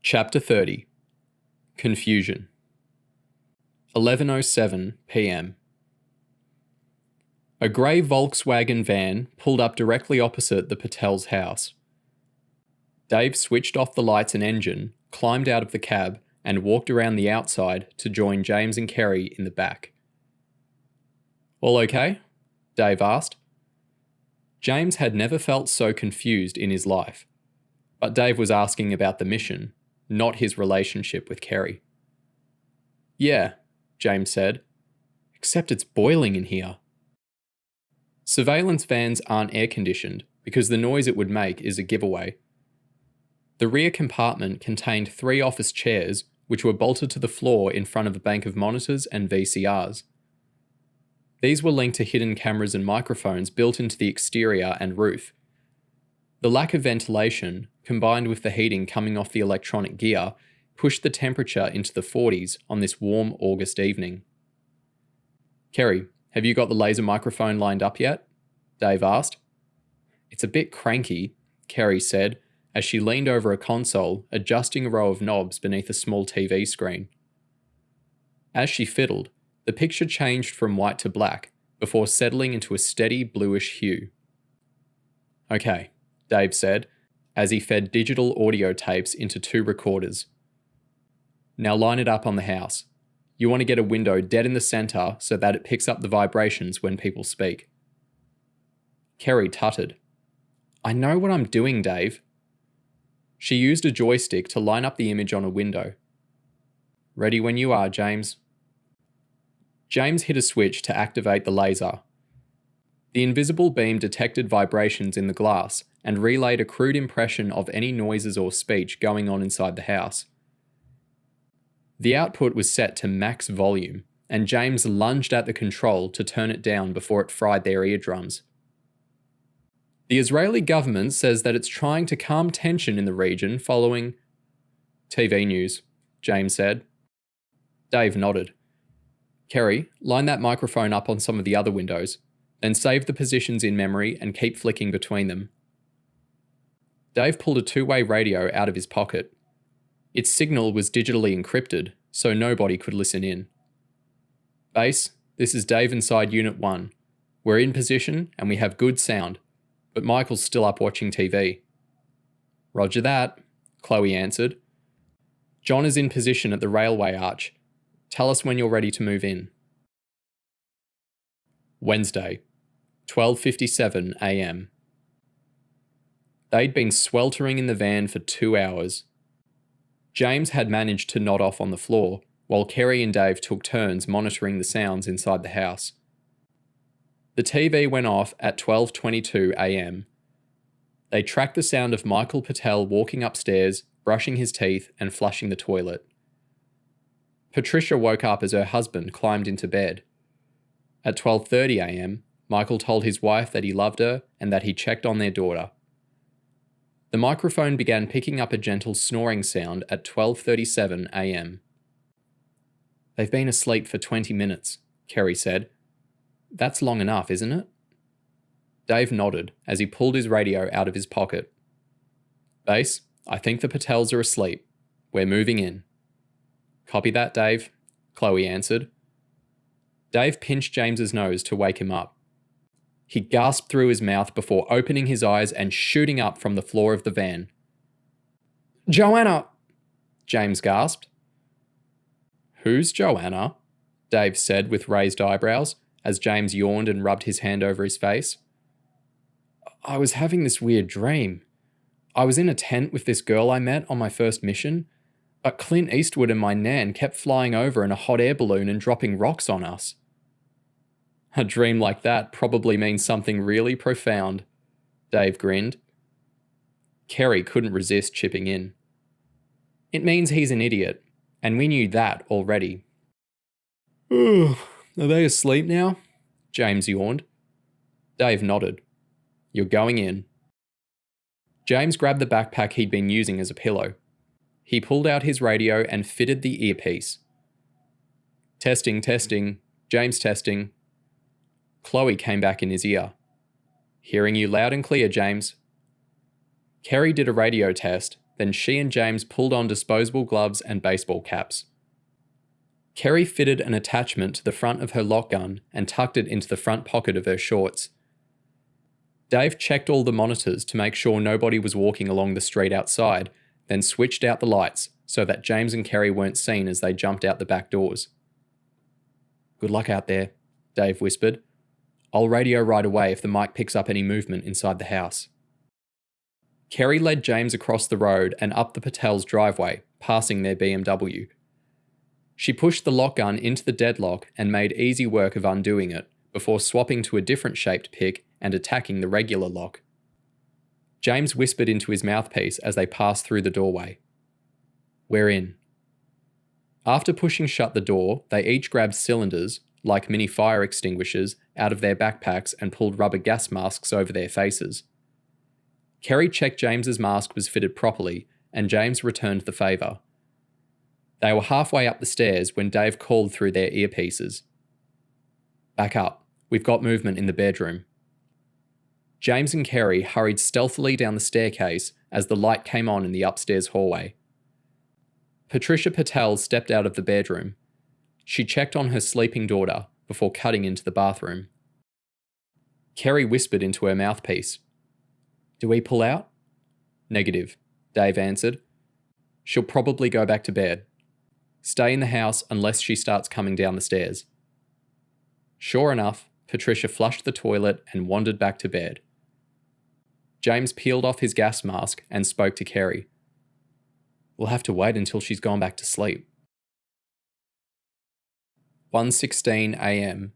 Chapter 30. Confusion. 11:07 p.m. A grey Volkswagen van pulled up directly opposite the Patel's house. Dave switched off the lights and engine, climbed out of the cab, and walked around the outside to join James and Kerry in the back. "All okay?" Dave asked. James had never felt so confused in his life, but Dave was asking about the mission, not his relationship with Kerry. "Yeah," James said, "except it's boiling in here." Surveillance vans aren't air-conditioned because the noise it would make is a giveaway. The rear compartment contained 3 office chairs which were bolted to the floor in front of a bank of monitors and VCRs. These were linked to hidden cameras and microphones built into the exterior and roof. The lack of ventilation, combined with the heating coming off the electronic gear, pushed the temperature into the 40s on this warm August evening. "Kerry, have you got the laser microphone lined up yet?" Dave asked. "It's a bit cranky," Kerry said, as she leaned over a console, adjusting a row of knobs beneath a small TV screen. As she fiddled, the picture changed from white to black, before settling into a steady bluish hue. "Okay," Dave said, as he fed digital audio tapes into 2 recorders. "Now line it up on the house. You want to get a window dead in the centre so that it picks up the vibrations when people speak." Kerry tutted. "I know what I'm doing, Dave." She used a joystick to line up the image on a window. "Ready when you are, James." James hit a switch to activate the laser. The invisible beam detected vibrations in the glass and relayed a crude impression of any noises or speech going on inside the house. The output was set to max volume, and James lunged at the control to turn it down before it fried their eardrums. "The Israeli government says that it's trying to calm tension in the region following..." "TV news," James said. Dave nodded. "Kerry, line that microphone up on some of the other windows, then save the positions in memory and keep flicking between them." Dave pulled a 2-way radio out of his pocket. Its signal was digitally encrypted, so nobody could listen in. "Base, this is Dave inside Unit 1. We're in position and we have good sound, but Michael's still up watching TV." "Roger that," Chloe answered. "John is in position at the railway arch. Tell us when you're ready to move in." Wednesday, 12:57 a.m. They'd been sweltering in the van for 2 hours. James had managed to nod off on the floor, while Kerry and Dave took turns monitoring the sounds inside the house. The TV went off at 12:22 a.m. They tracked the sound of Michael Patel walking upstairs, brushing his teeth and flushing the toilet. Patricia woke up as her husband climbed into bed. At 12:30 a.m, Michael told his wife that he loved her and that he checked on their daughter. The microphone began picking up a gentle snoring sound at 12:37 a.m. "They've been asleep for 20 minutes, Kerry said. "That's long enough, isn't it?" Dave nodded as he pulled his radio out of his pocket. "Base, I think the Patels are asleep. We're moving in." "Copy that, Dave," Chloe answered. Dave pinched James's nose to wake him up. He gasped through his mouth before opening his eyes and shooting up from the floor of the van. "Joanna!" James gasped. "Who's Joanna?" Dave said with raised eyebrows, as James yawned and rubbed his hand over his face. "I was having this weird dream. I was in a tent with this girl I met on my first mission, but Clint Eastwood and my nan kept flying over in a hot air balloon and dropping rocks on us." "A dream like that probably means something really profound," Dave grinned. Kerry couldn't resist chipping in. "It means he's an idiot, and we knew that already." "Are they asleep now?" James yawned. Dave nodded. "You're going in." James grabbed the backpack he'd been using as a pillow. He pulled out his radio and fitted the earpiece. "Testing, testing. James testing." Chloe came back in his ear. "Hearing you loud and clear, James." Kerry did a radio test, Then she and James pulled on disposable gloves and baseball caps. Kerry fitted an attachment to the front of her lock gun and tucked it into the front pocket of her shorts. Dave checked all the monitors to make sure nobody was walking along the street outside, then switched out the lights so that James and Kerry weren't seen as they jumped out the back doors. "Good luck out there," Dave whispered. "I'll radio right away if the mic picks up any movement inside the house." Kerry led James across the road and up the Patels' driveway, passing their BMW. She pushed the lock gun into the deadlock and made easy work of undoing it, before swapping to a different shaped pick and attacking the regular lock. James whispered into his mouthpiece as they passed through the doorway. "We're in." After pushing shut the door, they each grabbed cylinders, like mini fire extinguishers, out of their backpacks and pulled rubber gas masks over their faces. Kerry checked James's mask was fitted properly, and James returned the favour. They were halfway up the stairs when Dave called through their earpieces. "Back up. We've got movement in the bedroom." James and Kerry hurried stealthily down the staircase as the light came on in the upstairs hallway. Patricia Patel stepped out of the bedroom. She checked on her sleeping daughter before cutting into the bathroom. Kerry whispered into her mouthpiece. "Do we pull out?" "Negative," Dave answered. "She'll probably go back to bed. Stay in the house unless she starts coming down the stairs." Sure enough, Patricia flushed the toilet and wandered back to bed. James peeled off his gas mask and spoke to Kerry. "We'll have to wait until she's gone back to sleep." 1:16 a.m.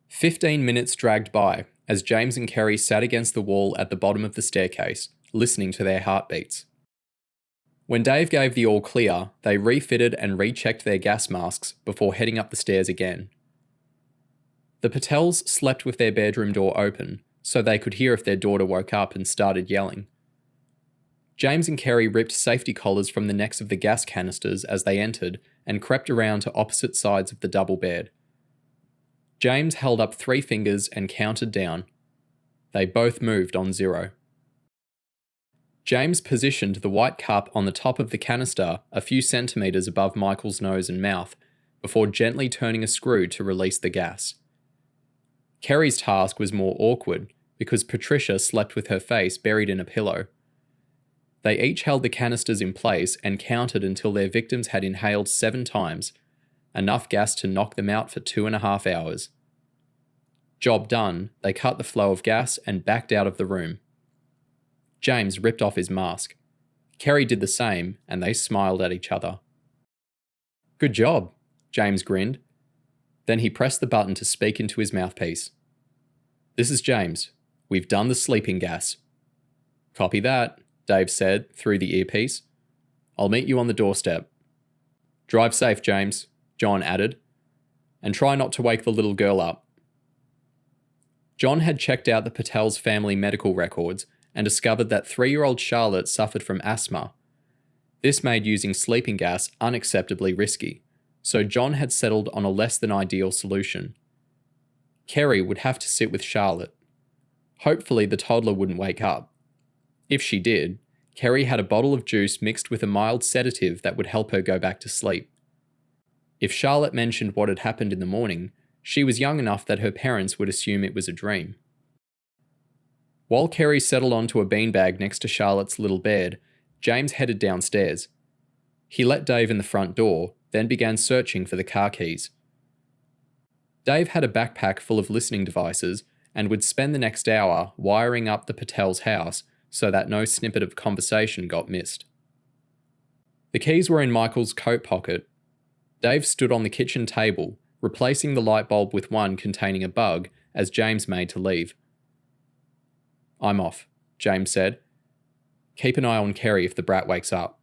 15 minutes dragged by as James and Kerry sat against the wall at the bottom of the staircase, listening to their heartbeats. When Dave gave the all clear, they refitted and rechecked their gas masks before heading up the stairs again. The Patels slept with their bedroom door open, so they could hear if their daughter woke up and started yelling. James and Kerry ripped safety collars from the necks of the gas canisters as they entered and crept around to opposite sides of the double bed. James held up 3 fingers and counted down. They both moved on 0. James positioned the white cup on the top of the canister a few centimetres above Michael's nose and mouth, before gently turning a screw to release the gas. Kerry's task was more awkward because Patricia slept with her face buried in a pillow. They each held the canisters in place and counted until their victims had inhaled 7 times, enough gas to knock them out for 2.5 hours. Job done, they cut the flow of gas and backed out of the room. James ripped off his mask. Kerry did the same, and they smiled at each other. "Good job," James grinned. Then he pressed the button to speak into his mouthpiece. "This is James. We've done the sleeping gas." "Copy that," Dave said through the earpiece. "I'll meet you on the doorstep." "Drive safe, James," John added. "And try not to wake the little girl up." John had checked out the Patel's family medical records and discovered that 3-year-old Charlotte suffered from asthma. This made using sleeping gas unacceptably risky, so John had settled on a less than ideal solution. Kerry would have to sit with Charlotte. Hopefully the toddler wouldn't wake up. If she did, Kerry had a bottle of juice mixed with a mild sedative that would help her go back to sleep. If Charlotte mentioned what had happened in the morning, she was young enough that her parents would assume it was a dream. While Kerry settled onto a beanbag next to Charlotte's little bed, James headed downstairs. He let Dave in the front door, then began searching for the car keys. Dave had a backpack full of listening devices and would spend the next hour wiring up the Patel's house so that no snippet of conversation got missed. The keys were in Michael's coat pocket. Dave stood on the kitchen table, replacing the light bulb with one containing a bug as James made to leave. "I'm off," James said. "Keep an eye on Kerry if the brat wakes up.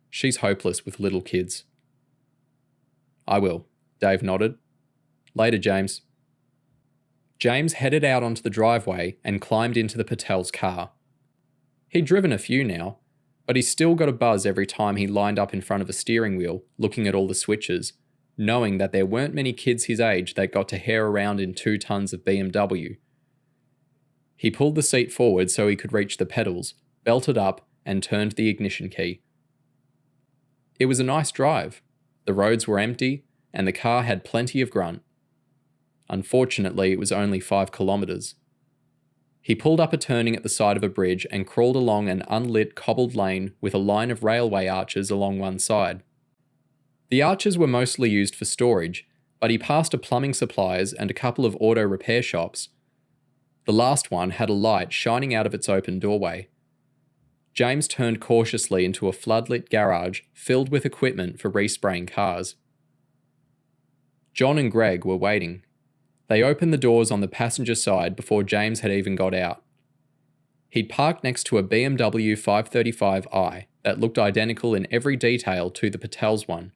She's hopeless with little kids." "I will," Dave nodded. "Later, James." James headed out onto the driveway and climbed into the Patel's car. He'd driven a few now, but he still got a buzz every time he lined up in front of a steering wheel, looking at all the switches, knowing that there weren't many kids his age that got to hare around in 2 tons of BMW. He pulled the seat forward so he could reach the pedals, belted up, and turned the ignition key. It was a nice drive. The roads were empty, and the car had plenty of grunt. Unfortunately, it was only 5 kilometres. He pulled up a turning at the side of a bridge and crawled along an unlit cobbled lane with a line of railway arches along one side. The arches were mostly used for storage, but he passed a plumbing supplies and a couple of auto repair shops. The last one had a light shining out of its open doorway. James turned cautiously into a floodlit garage filled with equipment for respraying cars. John and Greg were waiting. They opened the doors on the passenger side before James had even got out. He'd parked next to a BMW 535i that looked identical in every detail to the Patel's one.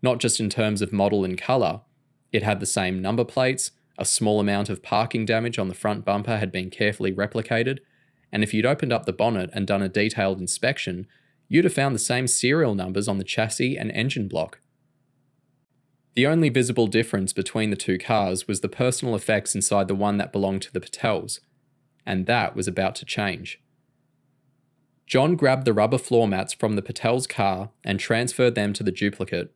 Not just in terms of model and colour, it had the same number plates, a small amount of parking damage on the front bumper had been carefully replicated, and if you'd opened up the bonnet and done a detailed inspection, you'd have found the same serial numbers on the chassis and engine block. The only visible difference between the two cars was the personal effects inside the one that belonged to the Patels, and that was about to change. John grabbed the rubber floor mats from the Patel's car and transferred them to the duplicate.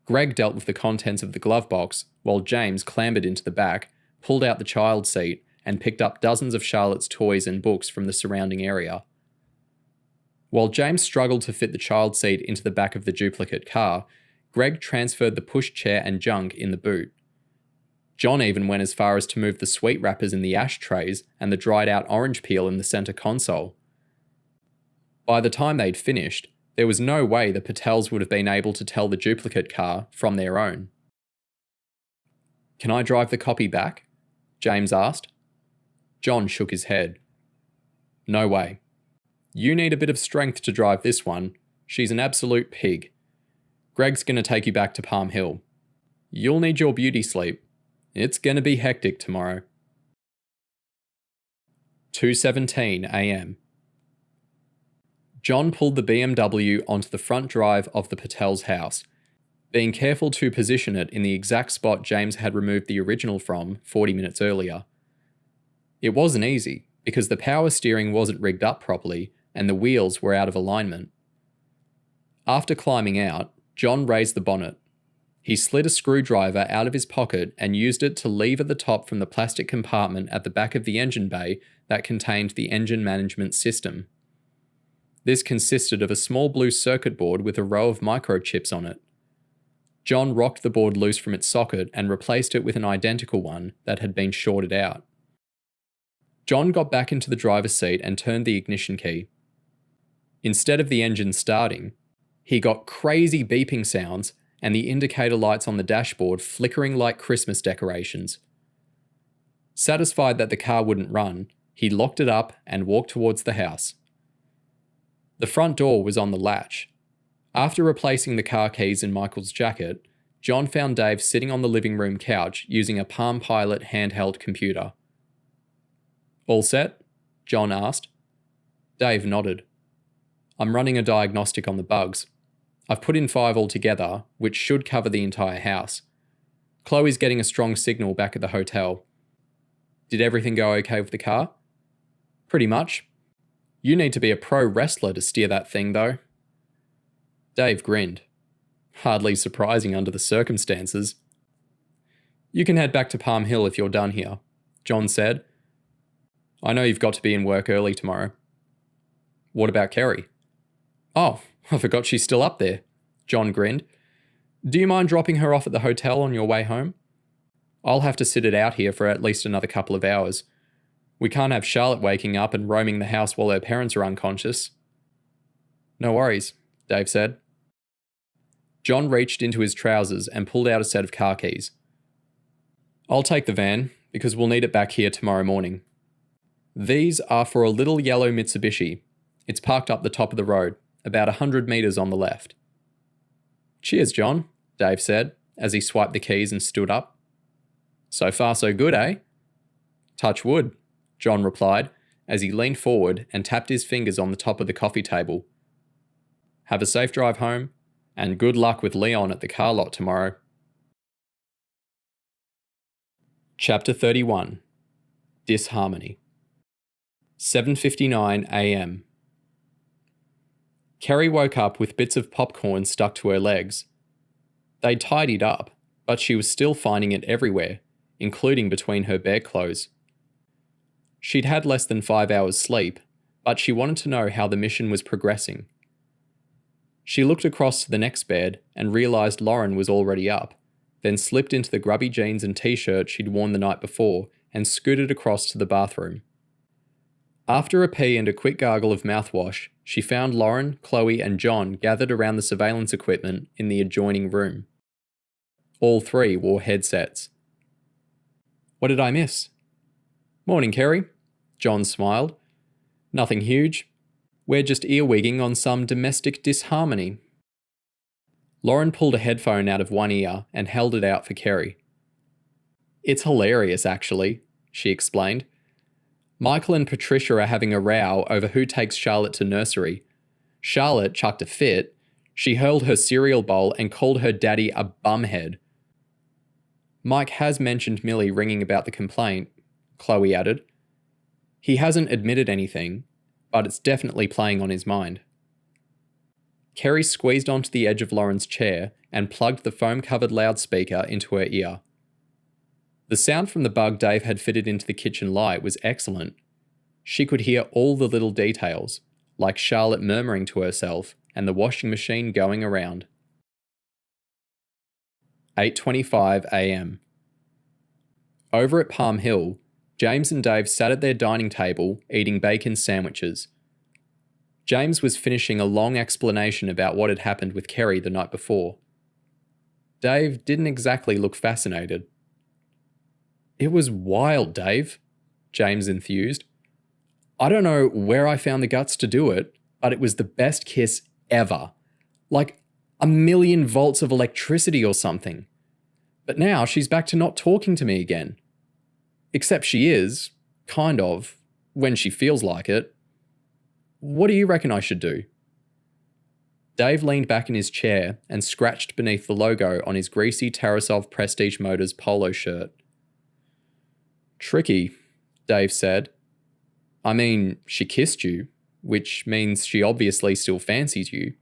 Greg dealt with the contents of the glove box, while James clambered into the back, pulled out the child seat, and picked up dozens of Charlotte's toys and books from the surrounding area. While James struggled to fit the child seat into the back of the duplicate car, Greg transferred the pushchair and junk in the boot. John even went as far as to move the sweet wrappers in the ashtrays and the dried out orange peel in the centre console. By the time they'd finished, there was no way the Patels would have been able to tell the duplicate car from their own. "Can I drive the copy back?" James asked. John shook his head. "No way. You need a bit of strength to drive this one. She's an absolute pig. Greg's going to take you back to Palm Hill. You'll need your beauty sleep. It's going to be hectic tomorrow." 2:17 a.m. John pulled the BMW onto the front drive of the Patel's house, being careful to position it in the exact spot James had removed the original from 40 minutes earlier. It wasn't easy, because the power steering wasn't rigged up properly and the wheels were out of alignment. After climbing out, John raised the bonnet. He slid a screwdriver out of his pocket and used it to lever the top from the plastic compartment at the back of the engine bay that contained the engine management system. This consisted of a small blue circuit board with a row of microchips on it. John rocked the board loose from its socket and replaced it with an identical one that had been shorted out. John got back into the driver's seat and turned the ignition key. Instead of the engine starting, he got crazy beeping sounds and the indicator lights on the dashboard flickering like Christmas decorations. Satisfied that the car wouldn't run, he locked it up and walked towards the house. The front door was on the latch. After replacing the car keys in Michael's jacket, John found Dave sitting on the living room couch using a Palm Pilot handheld computer. "All set?" John asked. Dave nodded. "I'm running a diagnostic on the bugs. I've put in 5 altogether, which should cover the entire house. Chloe's getting a strong signal back at the hotel. Did everything go okay with the car?" "Pretty much. You need to be a pro wrestler to steer that thing, though." Dave grinned. Hardly surprising under the circumstances. "You can head back to Palm Hill if you're done here," John said. "I know you've got to be in work early tomorrow." "What about Kerry?" "Oh, I forgot she's still up there." John grinned. "Do you mind dropping her off at the hotel on your way home? I'll have to sit it out here for at least another couple of hours. We can't have Charlotte waking up and roaming the house while her parents are unconscious." "No worries," Dave said. John reached into his trousers and pulled out a set of car keys. "I'll take the van, because we'll need it back here tomorrow morning. These are for a little yellow Mitsubishi. It's parked up the top of the road, about 100 metres on the left." "Cheers, John," Dave said, as he swiped the keys and stood up. "So far so good, eh?" "Touch wood," John replied, as he leaned forward and tapped his fingers on the top of the coffee table. "Have a safe drive home, and good luck with Leon at the car lot tomorrow." Chapter 31. Disharmony. 7:59 a.m. Kerry woke up with bits of popcorn stuck to her legs. They'd tidied up, but she was still finding it everywhere, including between her bedclothes. She'd had less than 5 hours sleep, but she wanted to know how the mission was progressing. She looked across to the next bed and realised Lauren was already up, then slipped into the grubby jeans and t-shirt she'd worn the night before and scooted across to the bathroom. After a pee and a quick gargle of mouthwash, she found Lauren, Chloe and John gathered around the surveillance equipment in the adjoining room. All three wore headsets. "What did I miss?" "Morning, Kerry." John smiled. "Nothing huge. We're just earwigging on some domestic disharmony." Lauren pulled a headphone out of one ear and held it out for Kerry. "It's hilarious, actually," she explained. "Michael and Patricia are having a row over who takes Charlotte to nursery. Charlotte chucked a fit. She hurled her cereal bowl and called her daddy a bumhead." "Mike has mentioned Millie ringing about the complaint," Chloe added. "He hasn't admitted anything, but it's definitely playing on his mind." Kerry squeezed onto the edge of Lauren's chair and plugged the foam-covered loudspeaker into her ear. The sound from the bug Dave had fitted into the kitchen light was excellent. She could hear all the little details, like Charlotte murmuring to herself and the washing machine going around. 8:25 a.m. Over at Palm Hill, James and Dave sat at their dining table eating bacon sandwiches. James was finishing a long explanation about what had happened with Kerry the night before. Dave didn't exactly look fascinated. "It was wild, Dave," James enthused. "I don't know where I found the guts to do it, but it was the best kiss ever. Like 1,000,000 volts of electricity or something. But now she's back to not talking to me again. Except she is, kind of, when she feels like it. What do you reckon I should do?" Dave leaned back in his chair and scratched beneath the logo on his greasy Tarasov Prestige Motors polo shirt. "Tricky," Dave said. "I mean, she kissed you, which means she obviously still fancies you."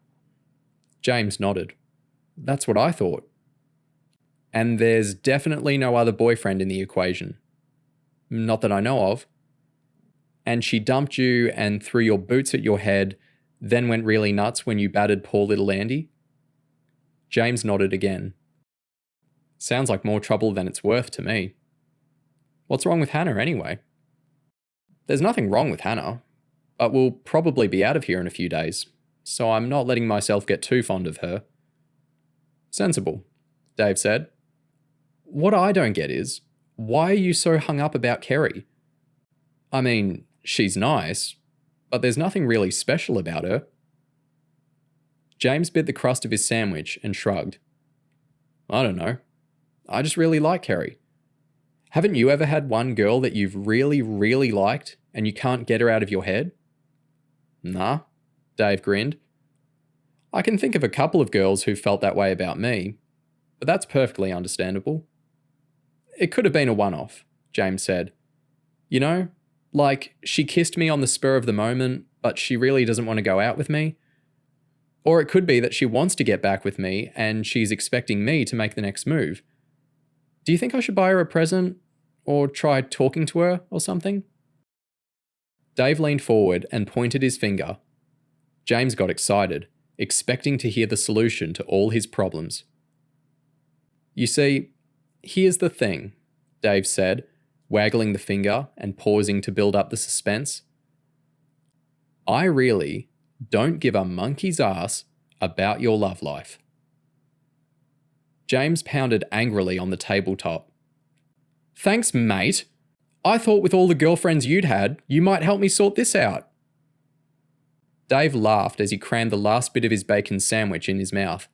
James nodded. "That's what I thought." "And there's definitely no other boyfriend in the equation." "Not that I know of." "And she dumped you and threw your boots at your head, then went really nuts when you battered poor little Andy?" James nodded again. "Sounds like more trouble than it's worth to me." "What's wrong with Hannah anyway?" "There's nothing wrong with Hannah, but we'll probably be out of here in a few days, so I'm not letting myself get too fond of her." "Sensible," Dave said. "What I don't get is, why are you so hung up about Kerry? I mean, she's nice, but there's nothing really special about her." James bit the crust of his sandwich and shrugged. "I don't know. I just really like Kerry. Haven't you ever had one girl that you've really, really liked and you can't get her out of your head?" "Nah," Dave grinned. "I can think of a couple of girls who felt that way about me, but that's perfectly understandable." "It could have been a one-off," James said. "You know, like she kissed me on the spur of the moment, but she really doesn't want to go out with me. Or it could be that she wants to get back with me and she's expecting me to make the next move. Do you think I should buy her a present? Or try talking to her or something?" Dave leaned forward and pointed his finger. James got excited, expecting to hear the solution to all his problems. "You see, here's the thing," Dave said, waggling the finger and pausing to build up the suspense. "I really don't give a monkey's ass about your love life." James pounded angrily on the tabletop. "Thanks, mate. I thought with all the girlfriends you'd had, you might help me sort this out." Dave laughed as he crammed the last bit of his bacon sandwich in his mouth.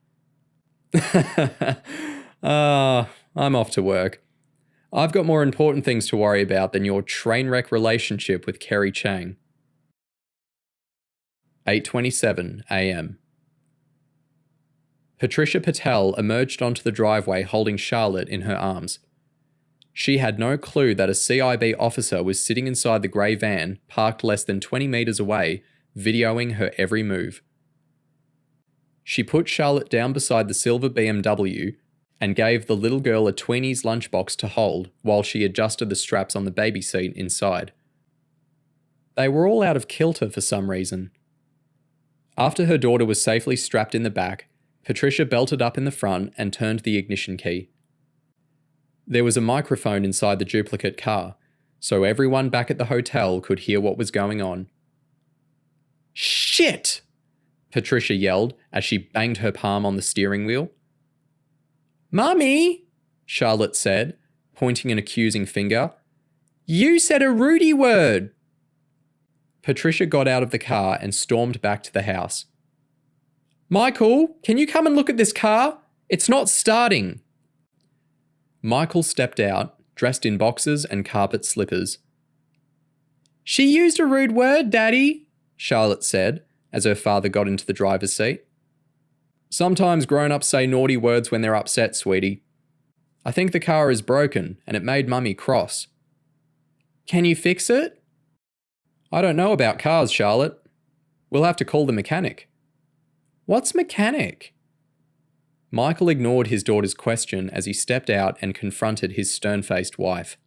I'm off to work. I've got more important things to worry about than your train wreck relationship with Kerry Chang." 8:27 a.m. Patricia Patel emerged onto the driveway holding Charlotte in her arms. She had no clue that a CIB officer was sitting inside the grey van parked less than 20 metres away, videoing her every move. She put Charlotte down beside the silver BMW and gave the little girl a tweenie's lunchbox to hold while she adjusted the straps on the baby seat inside. They were all out of kilter for some reason. After her daughter was safely strapped in the back, Patricia belted up in the front and turned the ignition key. There was a microphone inside the duplicate car, so everyone back at the hotel could hear what was going on. "Shit!" Patricia yelled as she banged her palm on the steering wheel. "Mummy," Charlotte said, pointing an accusing finger. "You said a Rudy word." Patricia got out of the car and stormed back to the house. "Michael, can you come and look at this car? It's not starting." Michael stepped out, dressed in boxers and carpet slippers. "She used a rude word, Daddy," Charlotte said, as her father got into the driver's seat. "Sometimes grown-ups say naughty words when they're upset, sweetie. I think the car is broken and it made Mummy cross." "Can you fix it?" "I don't know about cars, Charlotte. We'll have to call the mechanic." "What's mechanic?" Michael ignored his daughter's question as he stepped out and confronted his stern-faced wife.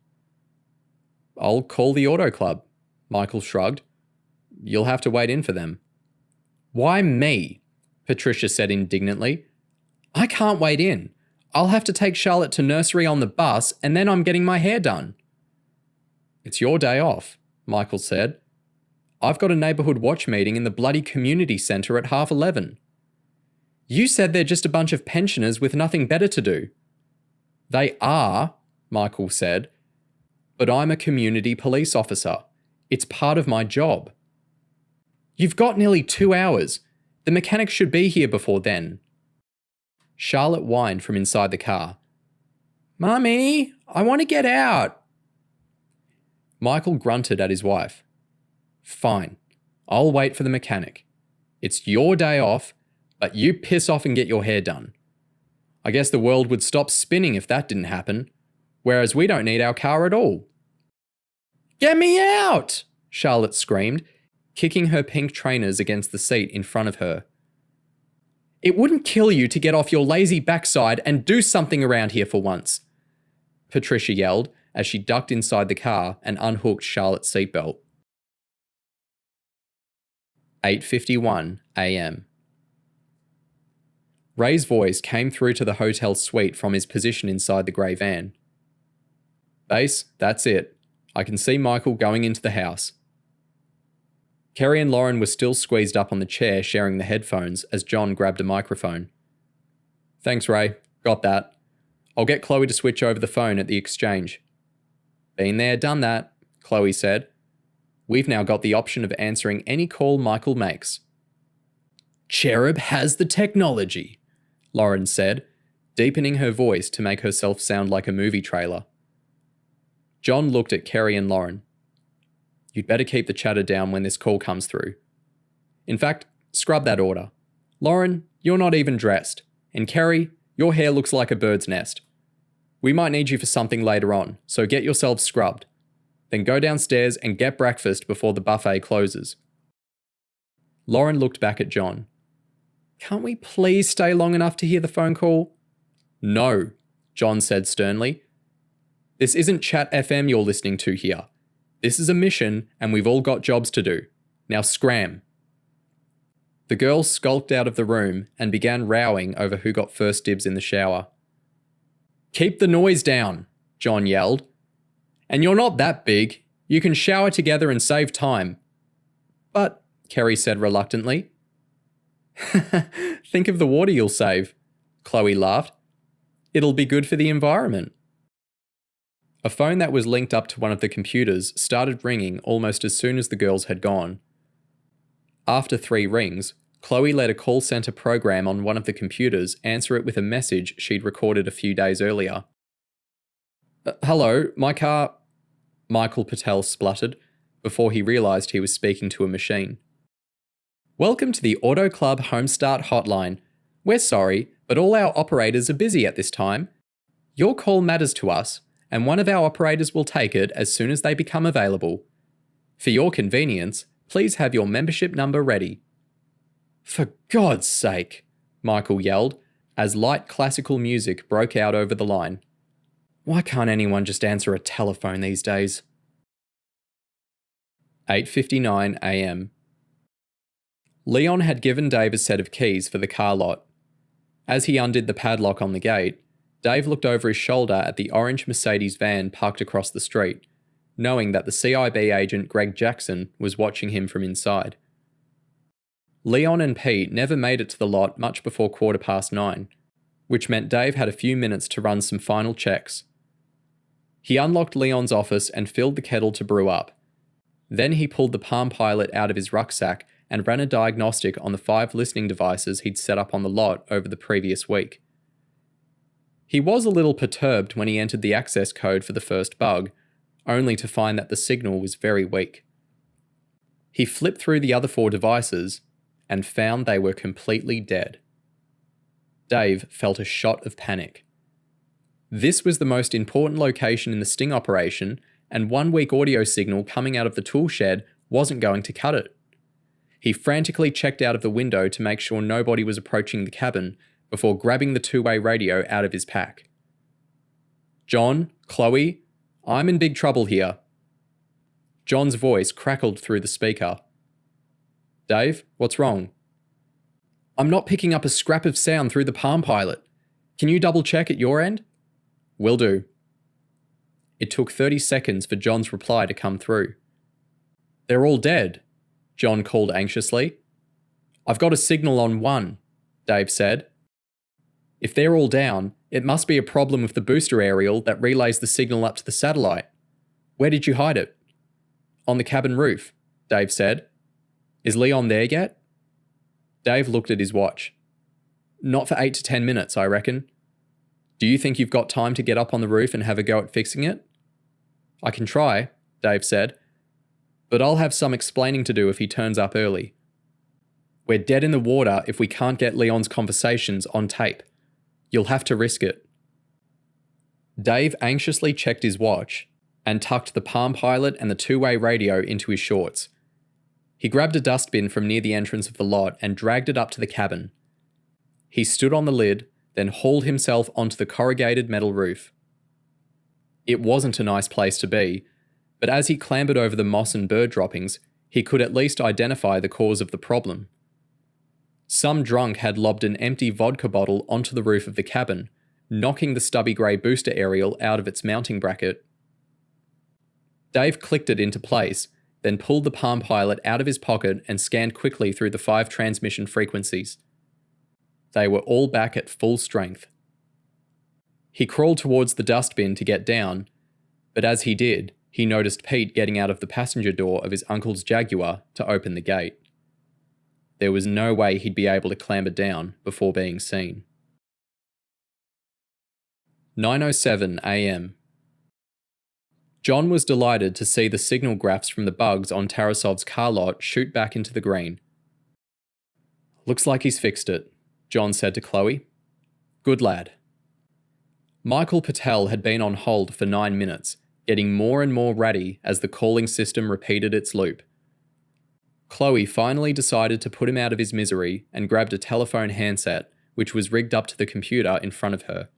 "I'll call the auto club," Michael shrugged. "You'll have to wait in for them." "Why me?" Patricia said indignantly. "I can't wait in. I'll have to take Charlotte to nursery on the bus and then I'm getting my hair done." "It's your day off," Michael said. "I've got a neighbourhood watch meeting in the bloody community centre at 11:30. "You said they're just a bunch of pensioners with nothing better to do." "They are," Michael said. "But I'm a community police officer. It's part of my job." "You've got nearly 2 hours. The mechanic should be here before then." Charlotte whined from inside the car. "Mummy, I want to get out." Michael grunted at his wife. "Fine. I'll wait for the mechanic. It's your day off, but you piss off and get your hair done. I guess the world would stop spinning if that didn't happen, whereas we don't need our car at all." "Get me out!" Charlotte screamed, kicking her pink trainers against the seat in front of her. "It wouldn't kill you to get off your lazy backside and do something around here for once," Patricia yelled as she ducked inside the car and unhooked Charlotte's seatbelt. 8:51 a.m. Ray's voice came through to the hotel suite from his position inside the grey van. "Base, that's it. I can see Michael going into the house." Kerry and Lauren were still squeezed up on the chair sharing the headphones as John grabbed a microphone. "Thanks, Ray. Got that. I'll get Chloe to switch over the phone at the exchange." "Been there, done that," Chloe said. "We've now got the option of answering any call Michael makes." "CHERUB has the technology," Lauren said, deepening her voice to make herself sound like a movie trailer. John looked at Kerry and Lauren. "You'd better keep the chatter down when this call comes through. In fact, scrub that order. Lauren, you're not even dressed. And Kerry, your hair looks like a bird's nest. We might need you for something later on, so get yourselves scrubbed. Then go downstairs and get breakfast before the buffet closes." Lauren looked back at John. "Can't we please stay long enough to hear the phone call?" "No," John said sternly. "This isn't Chat FM you're listening to here. This is a mission and we've all got jobs to do. Now scram." The girls skulked out of the room and began rowing over who got first dibs in the shower. "Keep the noise down," John yelled. "And you're not that big. You can shower together and save time." "But," Kerry said reluctantly. "Think of the water you'll save," Chloe laughed. "It'll be good for the environment." A phone that was linked up to one of the computers started ringing almost as soon as the girls had gone. After 3 rings, Chloe let a call centre program on one of the computers answer it with a message she'd recorded a few days earlier. "Hello, my car..." Michael Patel spluttered, before he realised he was speaking to a machine. "Welcome to the Auto Club Home Start Hotline. We're sorry, but all our operators are busy at this time. Your call matters to us, and one of our operators will take it as soon as they become available. For your convenience, please have your membership number ready." "For God's sake," Michael yelled, as light classical music broke out over the line. Why can't anyone just answer a telephone these days? 8:59 a.m. Leon had given Dave a set of keys for the car lot. As he undid the padlock on the gate, Dave looked over his shoulder at the orange Mercedes van parked across the street, knowing that the CIB agent Greg Jackson was watching him from inside. Leon and Pete never made it to the lot much before 9:15, which meant Dave had a few minutes to run some final checks. He unlocked Leon's office and filled the kettle to brew up. Then he pulled the Palm Pilot out of his rucksack and ran a diagnostic on the 5 listening devices he'd set up on the lot over the previous week. He was a little perturbed when he entered the access code for the first bug, only to find that the signal was very weak. He flipped through the other 4 devices and found they were completely dead. Dave felt a shot of panic. This was the most important location in the sting operation, and 1 weak audio signal coming out of the tool shed wasn't going to cut it. He frantically checked out of the window to make sure nobody was approaching the cabin before grabbing the 2-way radio out of his pack. John, Chloe, I'm in big trouble here. John's voice crackled through the speaker. Dave, what's wrong? I'm not picking up a scrap of sound through the Palm Pilot. Can you double check at your end? Will do. It took 30 seconds for John's reply to come through. They're all dead, John called anxiously. I've got a signal on 1, Dave said. If they're all down, it must be a problem with the booster aerial that relays the signal up to the satellite. Where did you hide it? On the cabin roof, Dave said. Is Leon there yet? Dave looked at his watch. Not for 8 to 10 minutes, I reckon. Do you think you've got time to get up on the roof and have a go at fixing it? I can try, Dave said, but I'll have some explaining to do if he turns up early. We're dead in the water if we can't get Leon's conversations on tape. You'll have to risk it. Dave anxiously checked his watch and tucked the Palm Pilot and the 2-way radio into his shorts. He grabbed a dustbin from near the entrance of the lot and dragged it up to the cabin. He stood on the lid, then hauled himself onto the corrugated metal roof. It wasn't a nice place to be, but as he clambered over the moss and bird droppings, he could at least identify the cause of the problem. Some drunk had lobbed an empty vodka bottle onto the roof of the cabin, knocking the stubby grey booster aerial out of its mounting bracket. Dave clicked it into place, then pulled the Palm Pilot out of his pocket and scanned quickly through the 5 transmission frequencies. They were all back at full strength. He crawled towards the dustbin to get down, but as he did, he noticed Pete getting out of the passenger door of his uncle's Jaguar to open the gate. There was no way he'd be able to clamber down before being seen. 9:07 a.m. John was delighted to see the signal graphs from the bugs on Tarasov's car lot shoot back into the green. Looks like he's fixed it, John said to Chloe. Good lad. Michael Patel had been on hold for 9 minutes, getting more and more ratty as the calling system repeated its loop. Chloe finally decided to put him out of his misery and grabbed a telephone handset, which was rigged up to the computer in front of her.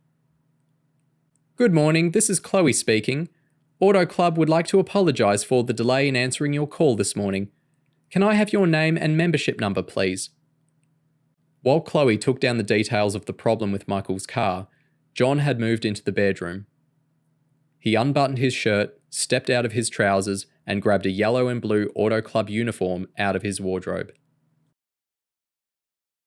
Good morning, this is Chloe speaking. Auto Club would like to apologise for the delay in answering your call this morning. Can I have your name and membership number, please? While Chloe took down the details of the problem with Michael's car, John had moved into the bedroom. He unbuttoned his shirt, stepped out of his trousers, and grabbed a yellow and blue Auto Club uniform out of his wardrobe.